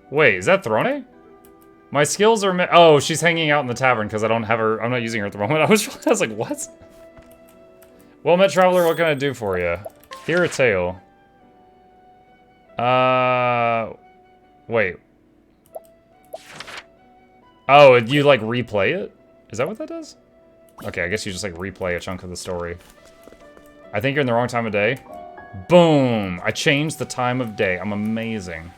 Wait, is that Throne? My skills are... Oh, she's hanging out in the tavern because I don't have her... I'm not using her at the moment. I was like, what? Well-met traveler, what can I do for you? Hear a tale. Wait. Oh, you, like, replay it? Is that what that does? Okay, I guess you just, like, replay a chunk of the story. I think you're in the wrong time of day. Boom! I changed the time of day. I'm amazing.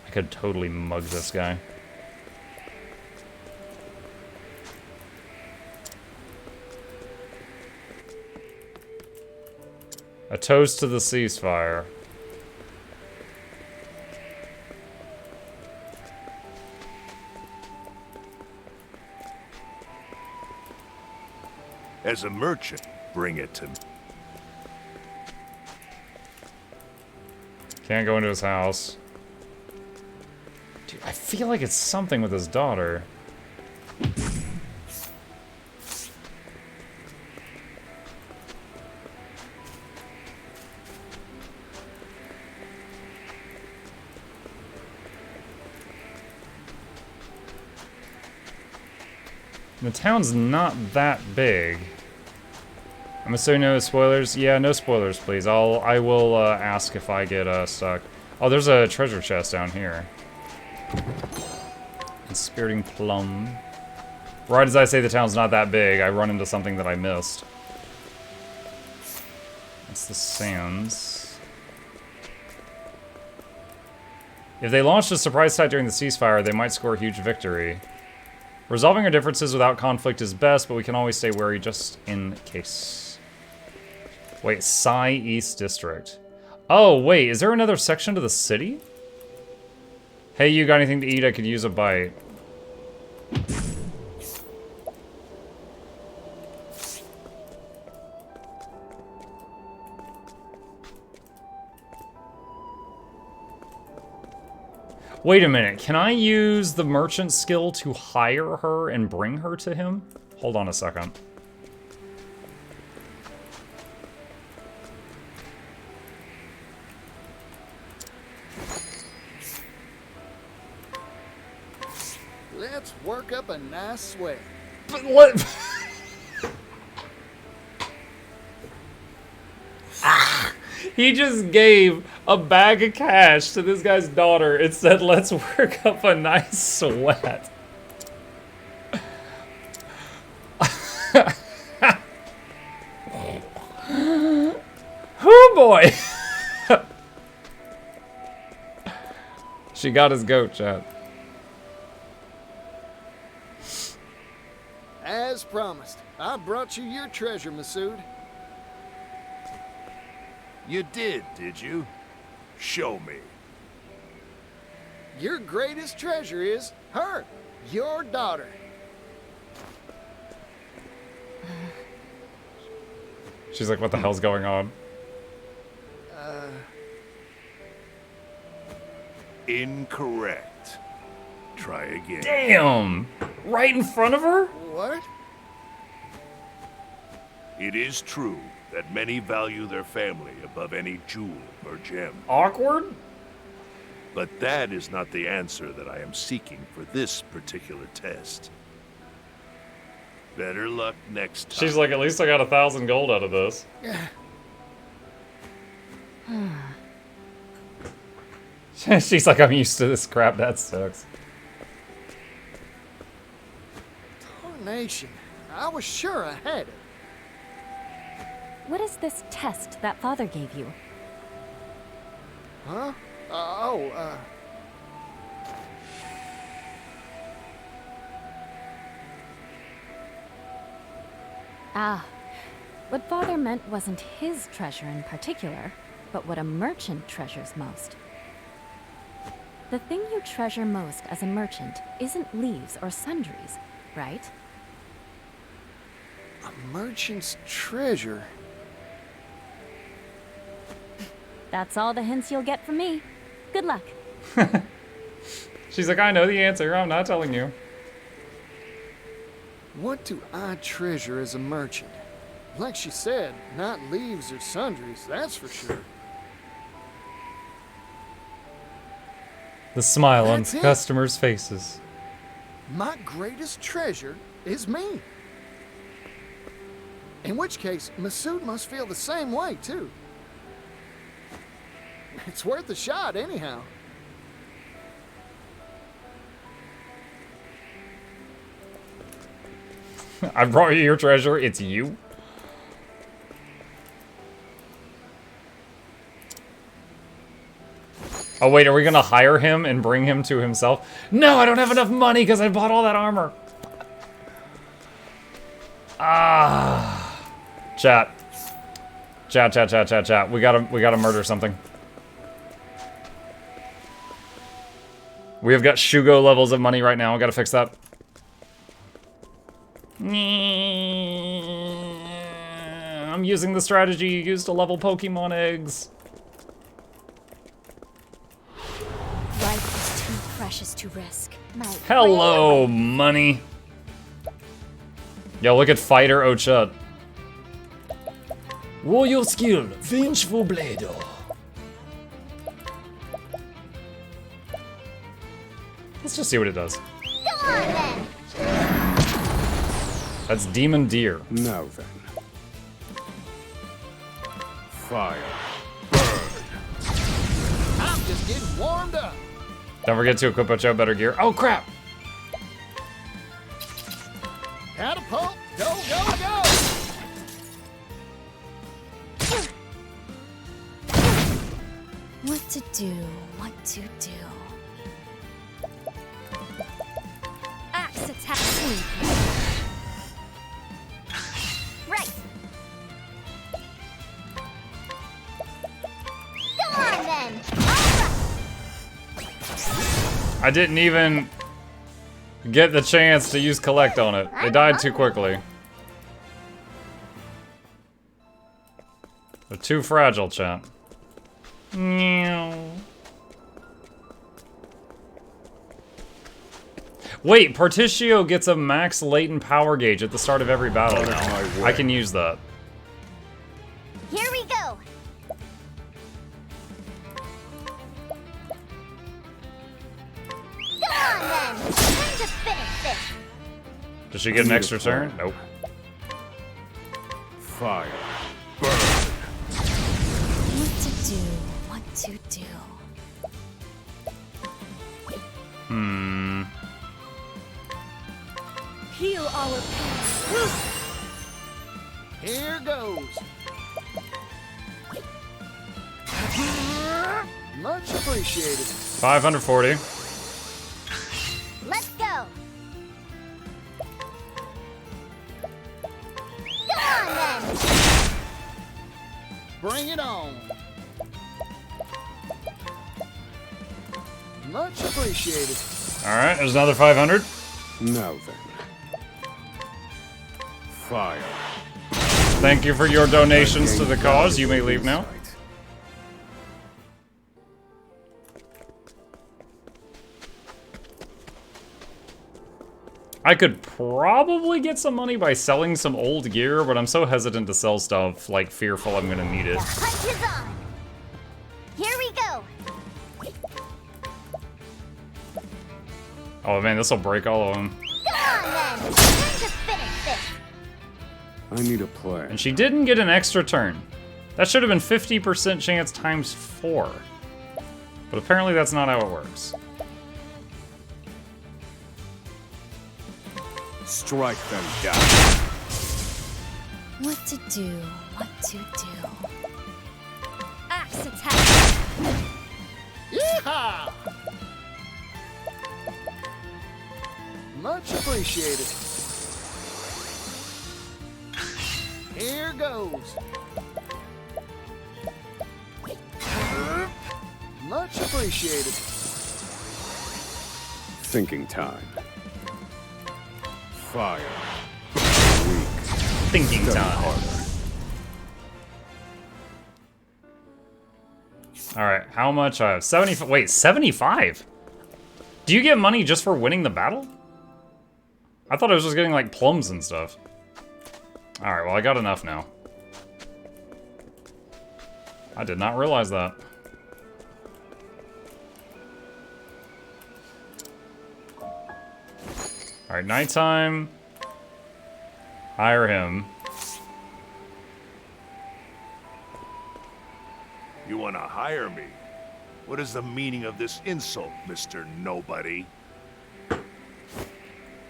I could totally mug this guy. A toast to the ceasefire. As a merchant, bring it to me. Can't go into his house. Dude, I feel like it's something with his daughter. The town's not that big. I'm assuming no spoilers. Yeah, no spoilers, please. I will ask if I get stuck. Oh, there's a treasure chest down here. Inspiriting plum. Right as I say the town's not that big, I run into something that I missed. That's the sands. If they launched a surprise attack during the ceasefire, they might score a huge victory. Resolving our differences without conflict is best, but we can always stay wary just in case. Wait, Sai East District. Oh, wait, is there another section to the city? Hey, you got anything to eat? I could use a bite. Wait a minute, can I use the merchant skill to hire her and bring her to him? Hold on a second. Let's work up a nice sweat. But what? He just gave a bag of cash to this guy's daughter and said, let's work up a nice sweat. Oh boy. She got his goat, chat. As promised, I brought you your treasure, Masood. You did you? Show me. Your greatest treasure is her, your daughter. She's like, what the hell's going on? Incorrect. Try again. Damn! Right in front of her? What? It is true that many value their family above any jewel or gem. Awkward? But that is not the answer that I am seeking for this particular test. Better luck next time. She's like, at least I got 1,000 gold out of this. She's like, I'm used to this crap, that sucks. Tarnation. I was sure I had it. What is this test that father gave you? Huh? Ah, what father meant wasn't his treasure in particular, but what a merchant treasures most. The thing you treasure most as a merchant isn't leaves or sundries, right? A merchant's treasure. That's all the hints you'll get from me. Good luck. She's like, I know the answer, I'm not telling you. What do I treasure as a merchant? Like she said, not leaves or sundries, that's for sure. The smile on That's it. customers' faces. My greatest treasure is me. In which case, Masood must feel the same way, too. It's worth a shot, anyhow. I brought you your treasure. It's you. Oh wait, are we gonna hire him and bring him to himself? No, I don't have enough money because I bought all that armor. Ah, chat. We gotta murder something. We have got Shugo levels of money right now. We gotta fix that. I'm using the strategy you used to level Pokemon eggs. Life is too precious to risk. Hello, money. Yo, look at Fighter Ochut. Warrior skill, vengeful blade. Let's just see what it does. Go on then. That's Demon Deer. Now then. Fire. I'm just getting warmed up. Don't forget to equip Ocho better gear. Oh crap! Catapult, go, go, go! What to do? What to do? Axe attack sweep. Right. Go on then. I didn't even get the chance to use collect on it. It died too quickly. They're too fragile, chat. Meow. Wait, Particio gets a max latent power gauge at the start of every battle now. I can use that. Here we go. Go on then. Time to finish this. Does she get an extra turn? Nope. Fire. What to do? What to do? Heal our pain. Here goes. Much appreciated. 540. Let's go. Go on then. Bring it on. Much appreciated. Alright, there's another 500. Now then. Fire. Thank you for your donations to the cause. You may leave now. I could probably get some money by selling some old gear, but I'm so hesitant to sell stuff, like fearful I'm gonna need it. The hunt is on. Here we go. Oh man, this will break all of them. Go on then. Time to finish this. I need a plan. And she didn't get an extra turn. That should have been 50% chance times 4. But apparently that's not how it works. Strike them down. What to do? What to do? Axe attack. Yeehaw! Much appreciated. Here goes. Much appreciated. Thinking time. Fire. Thinking Study time. harder. Alright, how much I have? 75. Wait, 75? Do you get money just for winning the battle? I thought I was just getting like plums and stuff. Alright, well I got enough now. I did not realize that. Alright, nighttime. Hire him. You want to hire me? What is the meaning of this insult, Mr. Nobody?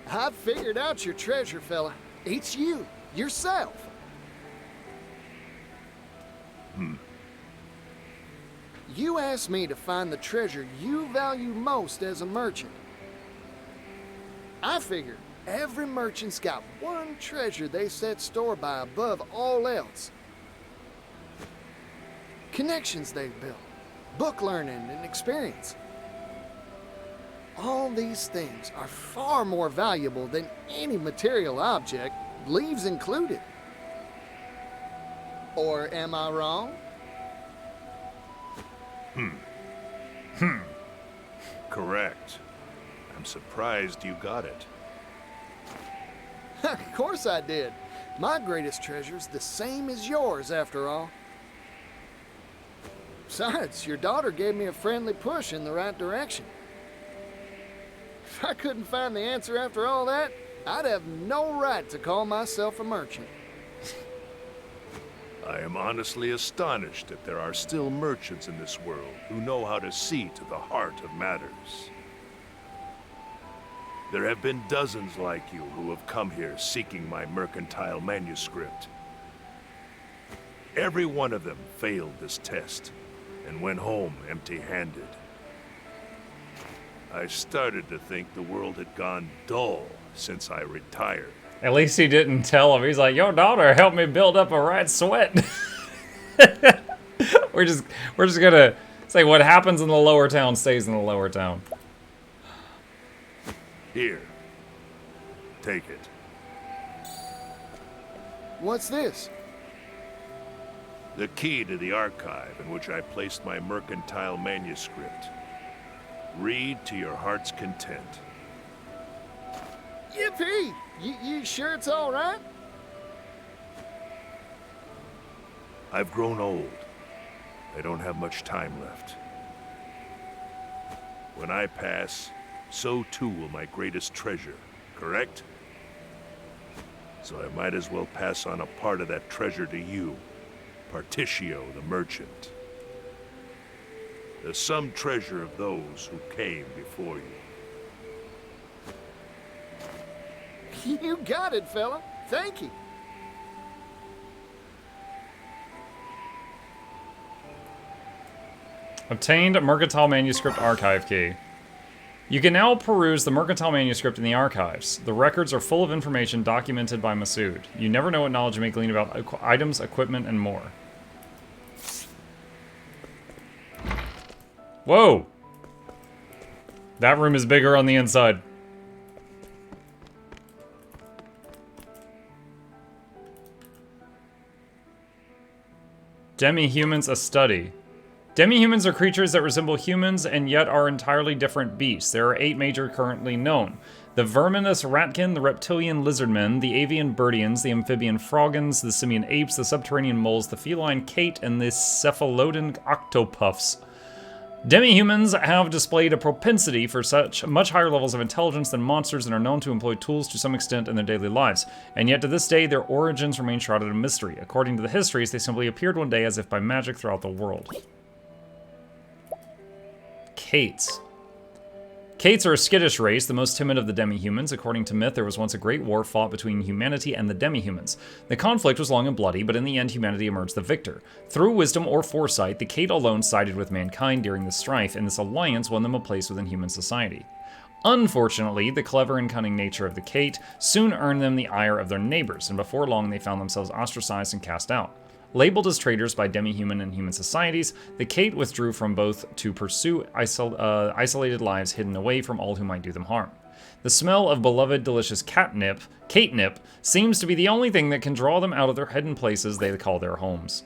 I've figured out your treasure, fella. It's you, yourself. You asked me to find the treasure you value most as a merchant. I figured every merchant's got one treasure they set store by above all else. Connections they've built, book learning, and experience. All these things are far more valuable than any material object, leaves included. Or am I wrong? Correct. I'm surprised you got it. Of course I did. My greatest treasure's the same as yours, after all. Besides, your daughter gave me a friendly push in the right direction. If I couldn't find the answer after all that, I'd have no right to call myself a merchant. I am honestly astonished that there are still merchants in this world who know how to see to the heart of matters. There have been dozens like you who have come here seeking my mercantile manuscript. Every one of them failed this test and went home empty-handed. I started to think the world had gone dull since I retired. At least he didn't tell him. He's like, your daughter helped me build up a right sweat. we're just gonna say what happens in the lower town stays in the lower town. Here, take it. What's this? The key to the archive in which I placed my mercantile manuscript. Read to your heart's content. Yippee! You sure it's all right? I've grown old. I don't have much time left. When I pass, so too will my greatest treasure, correct? So I might as well pass on a part of that treasure to you, Particio the merchant. The sum treasure of those who came before you. You got it, fella. Thank you. Obtained Mercantile Manuscript Archive Key. You can now peruse the Mercantile Manuscript in the archives. The records are full of information documented by Masood. You never know what knowledge you may glean about items, equipment, and more. Whoa! That room is bigger on the inside. Demi-humans, a study. Demi-humans are creatures that resemble humans and yet are entirely different beasts. There are 8 major currently known. The verminous ratkin, the reptilian lizardmen, the avian birdians, the amphibian frogans, the simian apes, the subterranean moles, the feline kate, and the cephalodon octopuffs. Demi-humans have displayed a propensity for such much higher levels of intelligence than monsters and are known to employ tools to some extent in their daily lives. And yet to this day, their origins remain shrouded in mystery. According to the histories, they simply appeared one day as if by magic throughout the world. Kates. Kates are a skittish race, the most timid of the demi-humans. According to myth, there was once a great war fought between humanity and the demi-humans. The conflict was long and bloody, but in the end, humanity emerged the victor. Through wisdom or foresight, the Kate alone sided with mankind during the strife, and this alliance won them a place within human society. Unfortunately, the clever and cunning nature of the Kate soon earned them the ire of their neighbors, and before long they found themselves ostracized and cast out. Labeled as traitors by demi-human and human societies, the Kate withdrew from both to pursue isolated lives hidden away from all who might do them harm. The smell of beloved delicious catnip seems to be the only thing that can draw them out of their hidden places they call their homes.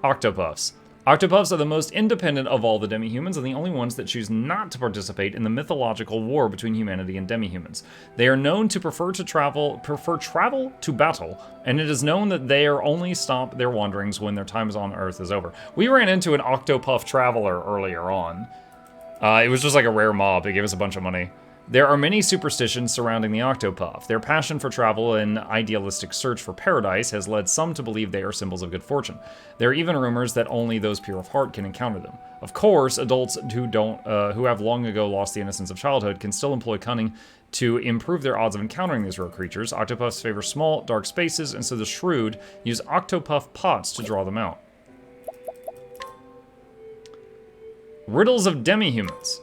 Octopuffs. Octopuffs are the most independent of all the demi-humans and the only ones that choose not to participate in the mythological war between humanity and demi-humans. They are known to prefer travel to battle, and it is known that they are only stop their wanderings when their time on Earth is over. We ran into an Octopuff traveler earlier on. It was just like a rare mob. It gave us a bunch of money. There are many superstitions surrounding the Octopath. Their passion for travel and idealistic search for paradise has led some to believe they are symbols of good fortune. There are even rumors that only those pure of heart can encounter them. Of course, adults who have long ago lost the innocence of childhood can still employ cunning to improve their odds of encountering these rare creatures. Octopuffs favor small, dark spaces, and so the shrewd use Octopuff pots to draw them out. Riddles of demi-humans.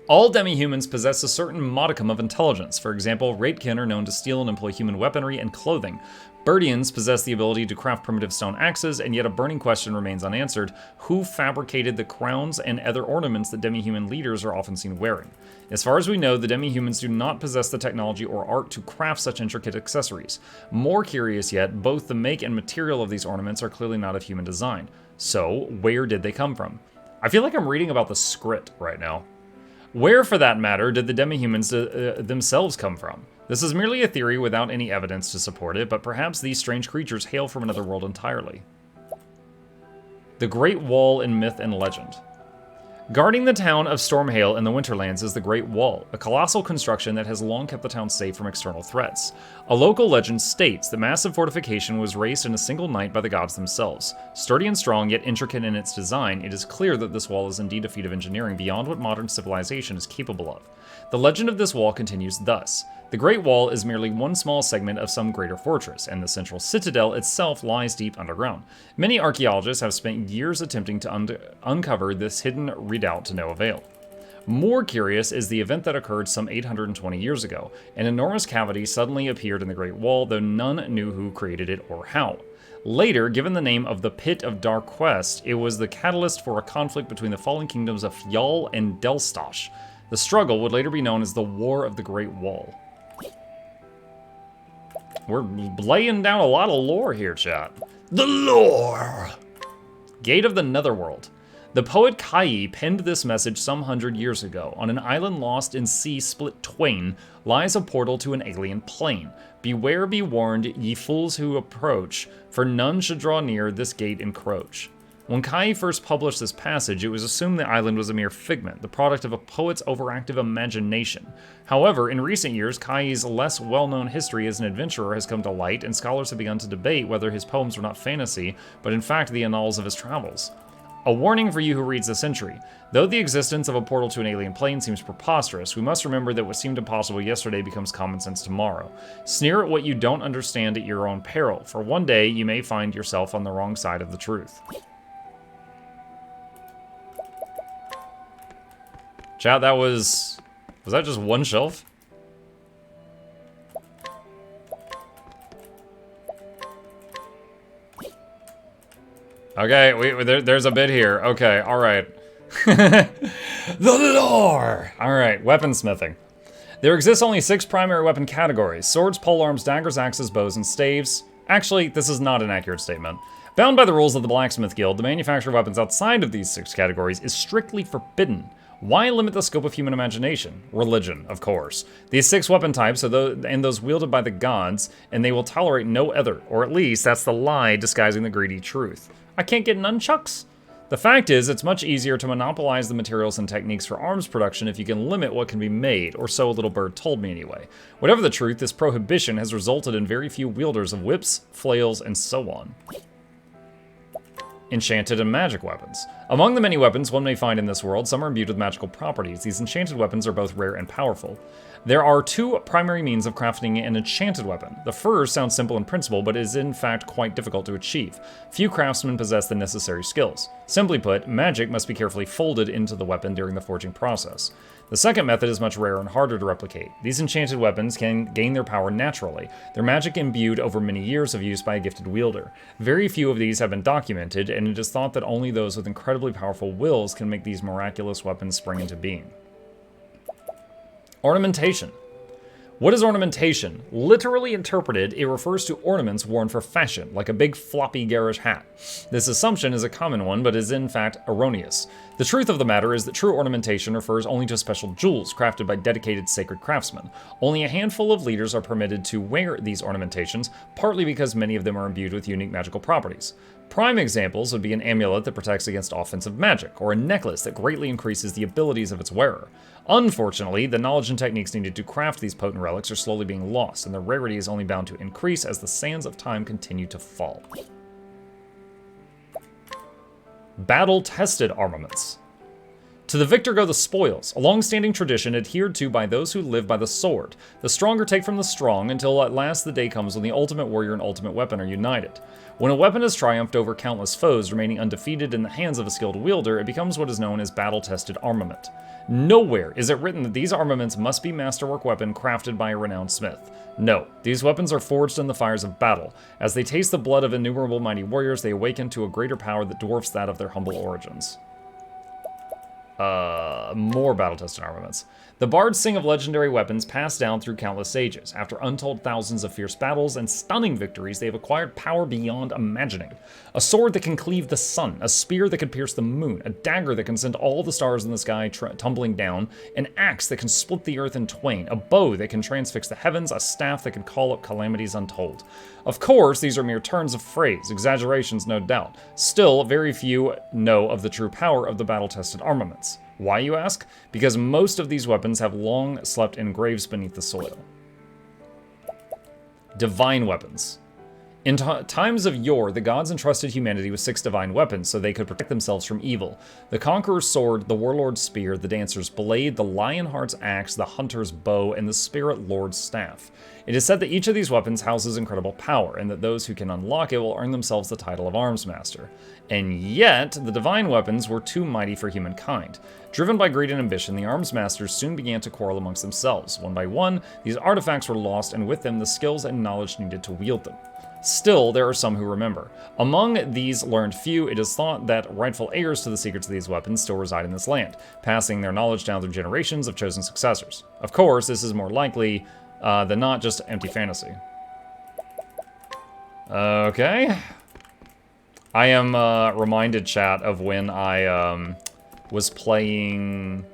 All demi-humans possess a certain modicum of intelligence. For example, Raitkin are known to steal and employ human weaponry and clothing. Birdians possess the ability to craft primitive stone axes, and yet a burning question remains unanswered. Who fabricated the crowns and other ornaments that demi-human leaders are often seen wearing? As far as we know, the demi-humans do not possess the technology or art to craft such intricate accessories. More curious yet, both the make and material of these ornaments are clearly not of human design. So, where did they come from? I feel like I'm reading about the script right now. Where, for that matter, did the demi-humans themselves come from? This is merely a theory without any evidence to support it, but perhaps these strange creatures hail from another world entirely. The Great Wall in Myth and Legend. Guarding the town of Stormhail in the Winterlands is the Great Wall, a colossal construction that has long kept the town safe from external threats. A local legend states the massive fortification was raised in a single night by the gods themselves. Sturdy and strong, yet intricate in its design, it is clear that this wall is indeed a feat of engineering beyond what modern civilization is capable of. The legend of this wall continues thus. The Great Wall is merely one small segment of some greater fortress, and the central citadel itself lies deep underground. Many archaeologists have spent years attempting to uncover this hidden redoubt to no avail. More curious is the event that occurred some 820 years ago. An enormous cavity suddenly appeared in the Great Wall, though none knew who created it or how. Later, given the name of the Pit of Dark Quest, it was the catalyst for a conflict between the fallen kingdoms of Fjall and Delstash. The struggle would later be known as the War of the Great Wall. We're laying down a lot of lore here, chat. The lore! Gate of the Netherworld. The poet Kai penned this message some 100 years ago. On an island lost in sea split twain lies a portal to an alien plane. Beware, be warned, ye fools who approach, for none should draw near, this gate encroach. When Kai first published this passage, it was assumed the island was a mere figment, the product of a poet's overactive imagination. However, in recent years, Kai's less well-known history as an adventurer has come to light, and scholars have begun to debate whether his poems were not fantasy, but in fact the annals of his travels. A warning for you who reads this entry. Though the existence of a portal to an alien plane seems preposterous, we must remember that what seemed impossible yesterday becomes common sense tomorrow. Sneer at what you don't understand at your own peril, for one day you may find yourself on the wrong side of the truth. Chat, that was that just one shelf? Okay, there's a bit here. Okay, all right. The lore! All right, weaponsmithing. There exists only 6 primary weapon categories: swords, polearms, daggers, axes, bows, and staves. Actually, this is not an accurate statement. Bound by the rules of the Blacksmith Guild, the manufacture of weapons outside of these 6 categories is strictly forbidden. Why limit the scope of human imagination? Religion, of course. These 6 weapon types are those wielded by the gods, and they will tolerate no other, or at least that's the lie disguising the greedy truth. I can't get nunchucks? The fact is, it's much easier to monopolize the materials and techniques for arms production if you can limit what can be made, or so a little bird told me anyway. Whatever the truth, this prohibition has resulted in very few wielders of whips, flails, and so on. Enchanted and magic weapons. Among the many weapons one may find in this world, some are imbued with magical properties. These enchanted weapons are both rare and powerful. There are 2 primary means of crafting an enchanted weapon. The first sounds simple in principle, but is in fact quite difficult to achieve. Few craftsmen possess the necessary skills. Simply put, magic must be carefully folded into the weapon during the forging process. The second method is much rarer and harder to replicate. These enchanted weapons can gain their power naturally, their magic imbued over many years of use by a gifted wielder. Very few of these have been documented, and it is thought that only those with incredibly powerful wills can make these miraculous weapons spring into being. Ornamentation. What is ornamentation? Literally interpreted, it refers to ornaments worn for fashion, like a big floppy garish hat. This assumption is a common one, but is in fact erroneous. The truth of the matter is that true ornamentation refers only to special jewels crafted by dedicated sacred craftsmen. Only a handful of leaders are permitted to wear these ornamentations, partly because many of them are imbued with unique magical properties. Prime examples would be an amulet that protects against offensive magic, or a necklace that greatly increases the abilities of its wearer. Unfortunately, the knowledge and techniques needed to craft these potent relics are slowly being lost, and their rarity is only bound to increase as the sands of time continue to fall. Battle-tested armaments. To the victor go the spoils, a long-standing tradition adhered to by those who live by the sword. The stronger take from the strong until at last the day comes when the ultimate warrior and ultimate weapon are united. When a weapon has triumphed over countless foes, remaining undefeated in the hands of a skilled wielder, it becomes what is known as battle-tested armament. Nowhere is it written that these armaments must be masterwork weapon crafted by a renowned smith. No, these weapons are forged in the fires of battle. As they taste the blood of innumerable mighty warriors, they awaken to a greater power that dwarfs that of their humble origins. More battle-tested armaments. The bards sing of legendary weapons passed down through countless ages. After untold thousands of fierce battles and stunning victories, they have acquired power beyond imagining. A sword that can cleave the sun, a spear that can pierce the moon, a dagger that can send all the stars in the sky tumbling down, an axe that can split the earth in twain, a bow that can transfix the heavens, a staff that can call up calamities untold. Of course, these are mere turns of phrase, exaggerations no doubt. Still, very few know of the true power of the battle-tested armaments. Why, you ask? Because most of these weapons have long slept in graves beneath the soil. Divine weapons. In times of yore, the gods entrusted humanity with 6 divine weapons so they could protect themselves from evil. The conqueror's sword, the warlord's spear, the dancer's blade, the lionheart's axe, the hunter's bow, and the spirit lord's staff. It is said that each of these weapons houses incredible power, and that those who can unlock it will earn themselves the title of arms master. And yet, the divine weapons were too mighty for humankind. Driven by greed and ambition, the arms masters soon began to quarrel amongst themselves. One by one, these artifacts were lost, and with them the skills and knowledge needed to wield them. Still, there are some who remember. Among these learned few, it is thought that rightful heirs to the secrets of these weapons still reside in this land, passing their knowledge down through generations of chosen successors. Of course, this is more likely than not just empty fantasy. Okay. I am reminded, chat, of when I was playing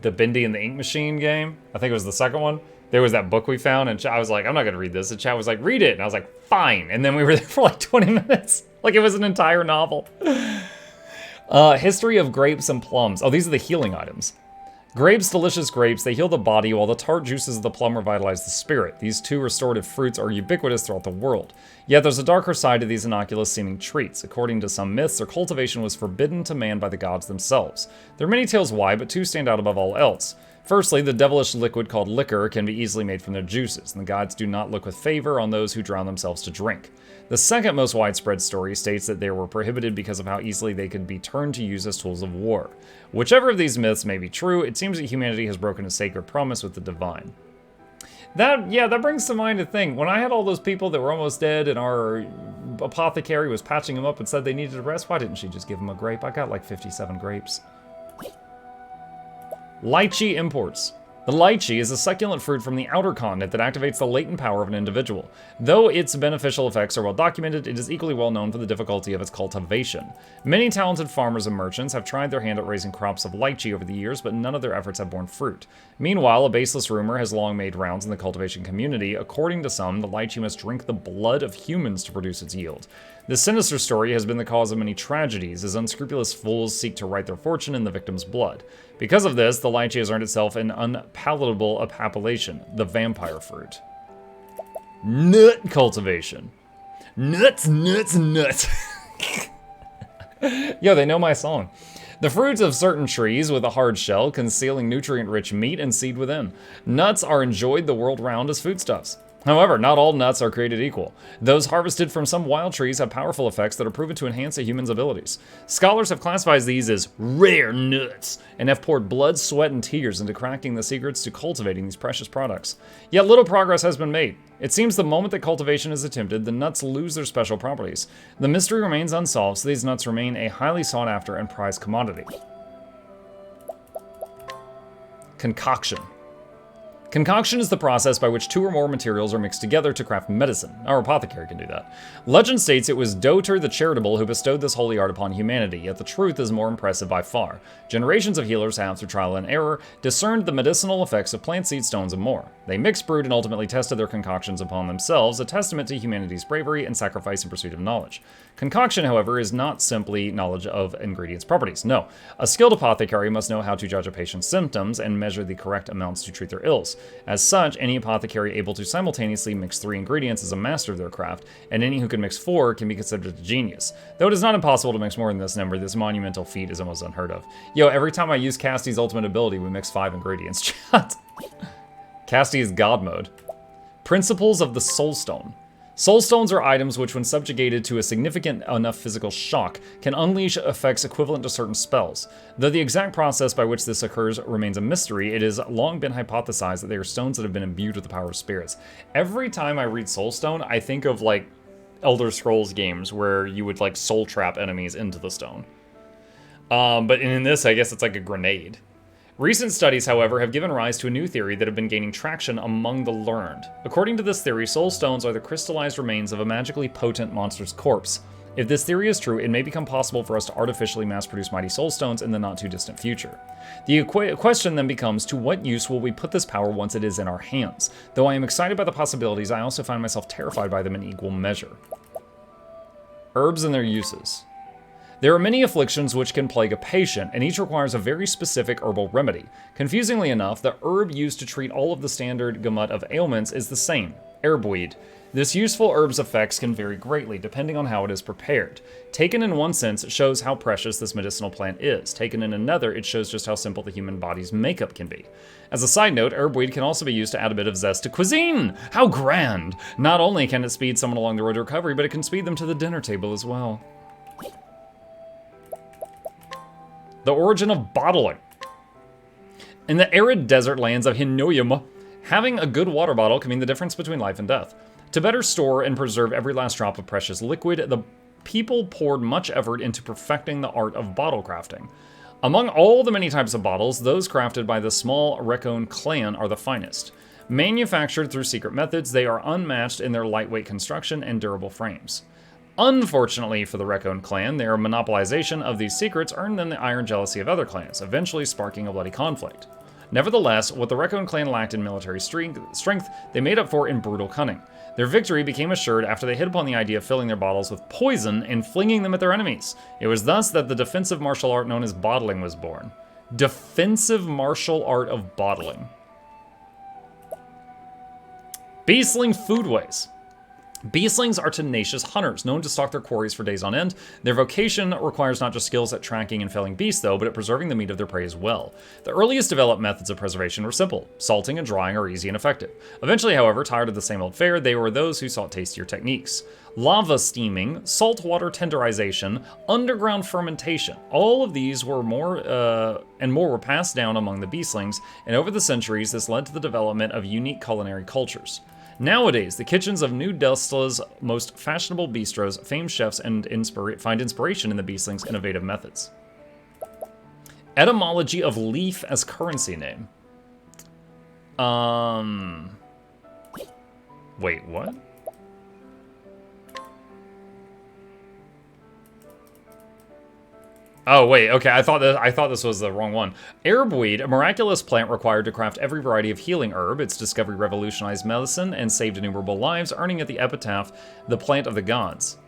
the Bendy and the Ink Machine game. I think it was the second one. There was that book we found, and I was like, I'm not going to read this. And chat was like, read it. And I was like, fine. And then we were there for like 20 minutes. Like it was an entire novel. History of grapes and plums. Oh, these are the healing items. Grapes, delicious grapes, they heal the body, while the tart juices of the plum revitalize the spirit. These two restorative fruits are ubiquitous throughout the world. Yet there's a darker side to these innocuous-seeming treats. According to some myths, their cultivation was forbidden to man by the gods themselves. There are many tales why, but 2 stand out above all else. Firstly, the devilish liquid called liquor can be easily made from their juices, and the gods do not look with favor on those who drown themselves to drink. The second most widespread story states that they were prohibited because of how easily they could be turned to use as tools of war. Whichever of these myths may be true, it seems that humanity has broken a sacred promise with the divine. That brings to mind a thing. When I had all those people that were almost dead and our apothecary was patching them up and said they needed a rest, why didn't she just give them a grape? I got like 57 grapes. Lychee imports. The lychee is a succulent fruit from the outer continent that activates the latent power of an individual. Though its beneficial effects are well documented, it is equally well known for the difficulty of its cultivation. Many talented farmers and merchants have tried their hand at raising crops of lychee over the years, but none of their efforts have borne fruit. Meanwhile, a baseless rumor has long made rounds in the cultivation community. According to some, the lychee must drink the blood of humans to produce its yield. This sinister story has been the cause of many tragedies, as unscrupulous fools seek to write their fortune in the victim's blood. Because of this, the lychee has earned itself an unpalatable appellation, the vampire fruit. Nut cultivation. Nuts, nuts, nuts. Yo, they know my song. The fruits of certain trees with a hard shell, concealing nutrient-rich meat and seed within. Nuts are enjoyed the world round as foodstuffs. However, not all nuts are created equal. Those harvested from some wild trees have powerful effects that are proven to enhance a human's abilities. Scholars have classified these as rare nuts and have poured blood, sweat, and tears into cracking the secrets to cultivating these precious products. Yet little progress has been made. It seems the moment that cultivation is attempted, the nuts lose their special properties. The mystery remains unsolved, so these nuts remain a highly sought after and prized commodity. Concoction. Concoction is the process by which 2 or more materials are mixed together to craft medicine. Our apothecary can do that. Legend states it was Doter the Charitable who bestowed this holy art upon humanity, yet the truth is more impressive by far. Generations of healers have, through trial and error, discerned the medicinal effects of plant seed stones and more. They mixed, brewed, and ultimately tested their concoctions upon themselves, a testament to humanity's bravery and sacrifice in pursuit of knowledge. Concoction, however, is not simply knowledge of ingredients' properties. No, a skilled apothecary must know how to judge a patient's symptoms and measure the correct amounts to treat their ills. As such, any apothecary able to simultaneously mix 3 ingredients is a master of their craft, and any who can mix 4 can be considered a genius. Though it is not impossible to mix more than this number, this monumental feat is almost unheard of. Yo, every time I use Cassie's ultimate ability, we mix 5 ingredients. Chat. Cassie is God mode. Principles of the Soul Stone. Soul Stones are items which, when subjugated to a significant enough physical shock, can unleash effects equivalent to certain spells. Though the exact process by which this occurs remains a mystery, it has long been hypothesized that they are stones that have been imbued with the power of spirits. Every time I read Soul Stone, I think of, like, Elder Scrolls games where you would, like, soul trap enemies into the stone. But in this, I guess it's like a grenade. Recent studies, however, have given rise to a new theory that have been gaining traction among the learned. According to this theory, soul stones are the crystallized remains of a magically potent monster's corpse. If this theory is true, it may become possible for us to artificially mass-produce mighty soul stones in the not-too-distant future. The question then becomes, to what use will we put this power once it is in our hands? Though I am excited by the possibilities, I also find myself terrified by them in equal measure. Herbs and their uses. There are many afflictions which can plague a patient, and each requires a very specific herbal remedy. Confusingly enough, the herb used to treat all of the standard gamut of ailments is the same, herbweed. This useful herb's effects can vary greatly depending on how it is prepared. Taken in one sense, it shows how precious this medicinal plant is. Taken in another, it shows just how simple the human body's makeup can be. As a side note, herbweed can also be used to add a bit of zest to cuisine. How grand! Not only can it speed someone along the road to recovery, but it can speed them to the dinner table as well. The origin of bottling. In the arid desert lands of Hinoyama, having a good water bottle can mean the difference between life and death. To better store and preserve every last drop of precious liquid, the people poured much effort into perfecting the art of bottle crafting. Among all the many types of bottles, those crafted by the small Recon clan are the finest. Manufactured through secret methods, they are unmatched in their lightweight construction and durable frames. Unfortunately for the Recon clan, their monopolization of these secrets earned them the iron jealousy of other clans, eventually sparking a bloody conflict. Nevertheless, what the Recon clan lacked in military strength, they made up for in brutal cunning. Their victory became assured after they hit upon the idea of filling their bottles with poison and flinging them at their enemies. It was thus that the defensive martial art known as bottling was born. Defensive martial art of bottling. Beastling foodways. Beastlings are tenacious hunters, known to stalk their quarries for days on end. Their vocation requires not just skills at tracking and felling beasts, though, but at preserving the meat of their prey as well. The earliest developed methods of preservation were simple. Salting and drying are easy and effective. Eventually, however, tired of the same old fare, they were those who sought tastier techniques. Lava steaming, saltwater tenderization, underground fermentation. All of these were more were passed down among the beastlings, and over the centuries, this led to the development of unique culinary cultures. Nowadays, the kitchens of New Delta's most fashionable bistros, famed chefs, and find inspiration in the beastling's innovative methods. Etymology of leaf as currency name. Wait, what? Oh, wait, okay, I thought this was the wrong one. Herbweed, a miraculous plant required to craft every variety of healing herb. Its discovery revolutionized medicine and saved innumerable lives, earning it the epitaph, the plant of the gods.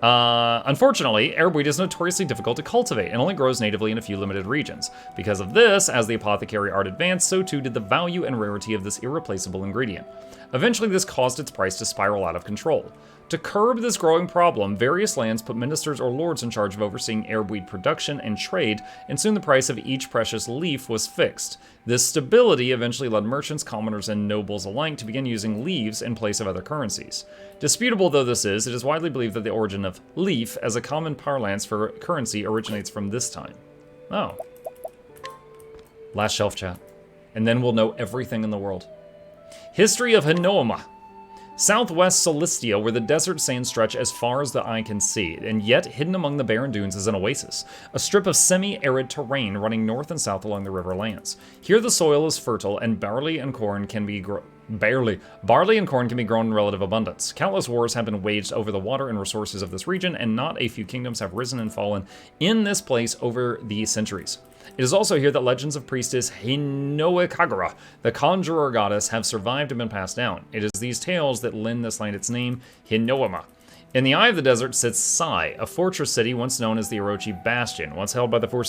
Unfortunately, herbweed is notoriously difficult to cultivate and only grows natively in a few limited regions. Because of this, as the apothecary art advanced, so too did the value and rarity of this irreplaceable ingredient. Eventually, this caused its price to spiral out of control. To curb this growing problem, various lands put ministers or lords in charge of overseeing herbweed production and trade, and soon the price of each precious leaf was fixed. This stability eventually led merchants, commoners, and nobles alike to begin using leaves in place of other currencies. Disputable though this is, it is widely believed that the origin of leaf as a common parlance for currency originates from this time. Oh. Last shelf chat. And then we'll know everything in the world. History of Hinoyama. Southwest Solistia, where the desert sands stretch as far as the eye can see, and yet hidden among the barren dunes is an oasis, a strip of semi-arid terrain running north and south along the river lands. Here the soil is fertile, and barley and corn can be grown in relative abundance. Countless wars have been waged over the water and resources of this region, and not a few kingdoms have risen and fallen in this place over the centuries. It is also here that legends of priestess Hinoekagura, the conjurer goddess, have survived and been passed down. It is these tales that lend this land its name, Hinoyama. In the eye of the desert sits Sai, a fortress city once known as the Orochi Bastion. Once held by the forces